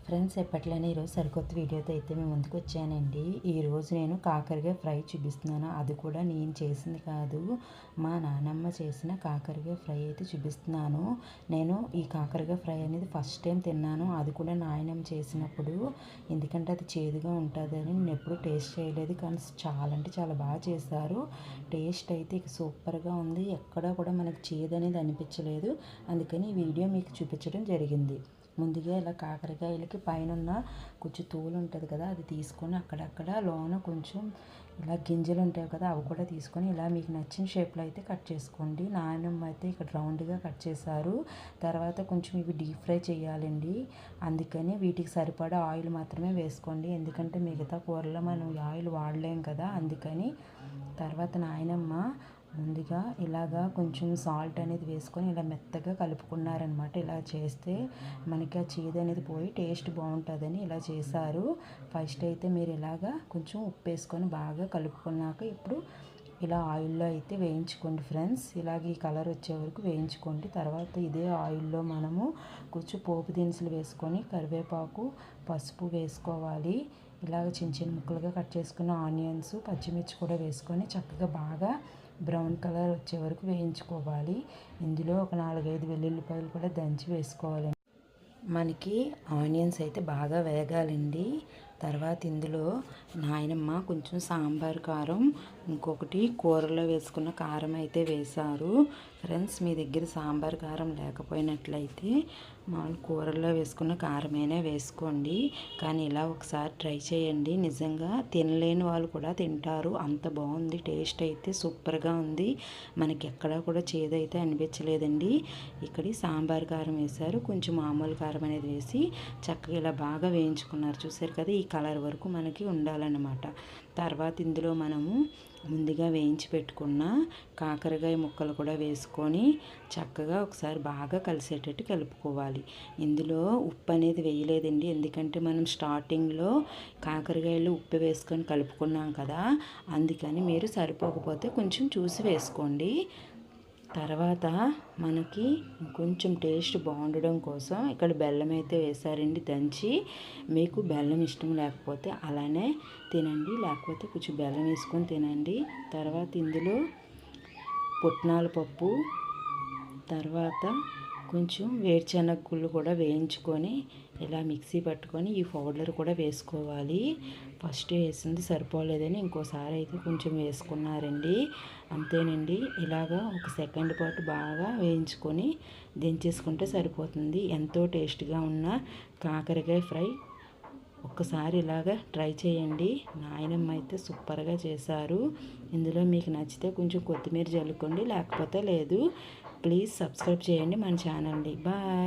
Friends, ఎప్పట్లనే ఈరోజు సరికొత్త వీడియోతో అయితే మేము ముందుకు వచ్చానండి. ఈరోజు నేను కాకరకాయ ఫ్రై చూపిస్తున్నాను. అది కూడా నేను చేసింది కాదు, మా నానమ్మ చేసిన కాకరకాయ ఫ్రై అయితే చూపిస్తున్నాను. నేను ఈ కాకరకాయ ఫ్రై అనేది ఫస్ట్ టైం తిన్నాను, అది కూడా నాయనమ్మ చేసినప్పుడు. ఎందుకంటే అది చేదుగా ఉంటుందని నేను ఎప్పుడూ టేస్ట్ చేయలేదు, కానీ చాలా అంటే చాలా బాగా చేశారు. టేస్ట్ అయితే ఇక సూపర్గా ఉంది, ఎక్కడా కూడా మనకు చేదు అనేది అనిపించలేదు. అందుకని ఈ వీడియో మీకు చూపించడం జరిగింది. ముందుగా ఇలా కాకరకాయలకి పైన కొంచెం తోలు ఉంటుంది కదా, అది తీసుకొని అక్కడక్కడ లోన కొంచెం ఇలా గింజలు ఉంటాయి కదా, అవి కూడా తీసుకొని ఇలా మీకు నచ్చిన షేప్లో అయితే కట్ చేసుకోండి. నాయనమ్మ అయితే ఇక్కడ రౌండ్గా కట్ చేశారు. తర్వాత కొంచెం ఇవి డీప్ ఫ్రై చేయాలండి, అందుకని వీటికి సరిపడా ఆయిల్ మాత్రమే వేసుకోండి. ఎందుకంటే మిగతా కూరలో మనం ఆయిల్ వాడలేం కదా, అందుకని. తర్వాత నాయనమ్మ ముందుగా ఇలాగా కొంచెం సాల్ట్ అనేది వేసుకొని ఇలా మెత్తగా కలుపుకున్నారనమాట. ఇలా చేస్తే మనకి ఆ చేదు అనేది పోయి టేస్ట్ బాగుంటుందని ఇలా చేశారు. ఫస్ట్ అయితే మీరు ఇలాగా కొంచెం ఉప్పు వేసుకొని బాగా కలుపుకున్నాక ఇప్పుడు ఇలా ఆయిల్లో అయితే వేయించుకోండి ఫ్రెండ్స్. ఇలాగ ఈ కలర్ వచ్చే వరకు వేయించుకోండి. తర్వాత ఇదే ఆయిల్లో మనము కొంచెం పోపు దినుసులు వేసుకొని కరివేపాకు, పసుపు వేసుకోవాలి. ఇలాగ చిన్న చిన్న ముక్కలుగా కట్ చేసుకున్న ఆనియన్స్, పచ్చిమిర్చి కూడా వేసుకొని చక్కగా బాగా బ్రౌన్ కలర్ వచ్చే వరకు వేయించుకోవాలి. ఇందులో ఒక 4-5 వెల్లుల్లిపాయలు కూడా దంచి వేసుకోవాలి. మనకి ఆనియన్స్ అయితే బాగా వేగాలండి. తర్వాత ఇందులో నాయనమ్మ కొంచెం సాంబార్ కారం, ఇంకొకటి కూరలో వేసుకున్న కారం అయితే వేశారు. ఫ్రెండ్స్, మీ దగ్గర సాంబార్ కారం లేకపోయినట్లయితే మామూలు కూరల్లో వేసుకున్న కారమైనా వేసుకోండి. కానీ ఇలా ఒకసారి ట్రై చేయండి, నిజంగా తినలేని వాళ్ళు కూడా తింటారు, అంత బాగుంది. టేస్ట్ అయితే సూపర్గా ఉంది, మనకి ఎక్కడా కూడా చేదైతే అనిపించలేదండి. ఇక్కడ సాంబార్ కారం వేశారు, కొంచెం మామూలు కారం అనేది వేసి చక్కగా ఇలా బాగా వేయించుకున్నారు. చూసారు కదా, ఈ కలర్ వరకు మనకి ఉండాలన్నమాట. తర్వాత ఇందులో మనము ముందుగా వేయించి పెట్టుకున్న కాకరకాయ ముక్కలు కూడా వేసుకొని చక్కగా ఒకసారి బాగా కలిసేటట్టు కలుపుకోవాలి. ఇందులో ఉప్పు అనేది వేయలేదండి, ఎందుకంటే మనం స్టార్టింగ్లో కాకరకాయలు ఉప్పు వేసుకొని కలుపుకున్నాం కదా, అందుకని మీరు సరిపోకపోతే కొంచెం చూసి వేసుకోండి. తర్వాత మనకి కొంచెం టేస్ట్ బాగుండడం కోసం ఇక్కడ బెల్లం అయితే వేశారండి దంచి. మీకు బెల్లం ఇష్టం లేకపోతే అలానే తినండి, లేకపోతే కొంచెం బెల్లం వేసుకొని తినండి. తర్వాత ఇందులో పుట్నాల పప్పు, తర్వాత కొంచెం వేరుశనగ గుళ్ళు కూడా వేయించుకొని ఇలా మిక్సీ పట్టుకొని ఈ పౌడర్ కూడా వేసుకోవాలి. ఫస్ట్ వేసింది సరిపోలేదని ఇంకోసారి అయితే కొంచెం వేసుకున్నారండి. అంతేనండి, ఇలాగా ఒక సెకండ్ పాటు బాగా వేయించుకొని దించేసుకుంటే సరిపోతుంది. ఎంతో టేస్ట్గా ఉన్న కాకరకాయ ఫ్రై ఒక్కసారి ఇలాగా ట్రై చేయండి. నాయనమ్మ అయితే సూపర్గా చేశారు. ఇందులో మీకు నచ్చితే కొంచెం కొత్తిమీర జల్లుకోండి, లేకపోతే లేదు. ప్లీజ్ సబ్స్క్రైబ్ చేయండి మన ఛానల్ని. బాయ్.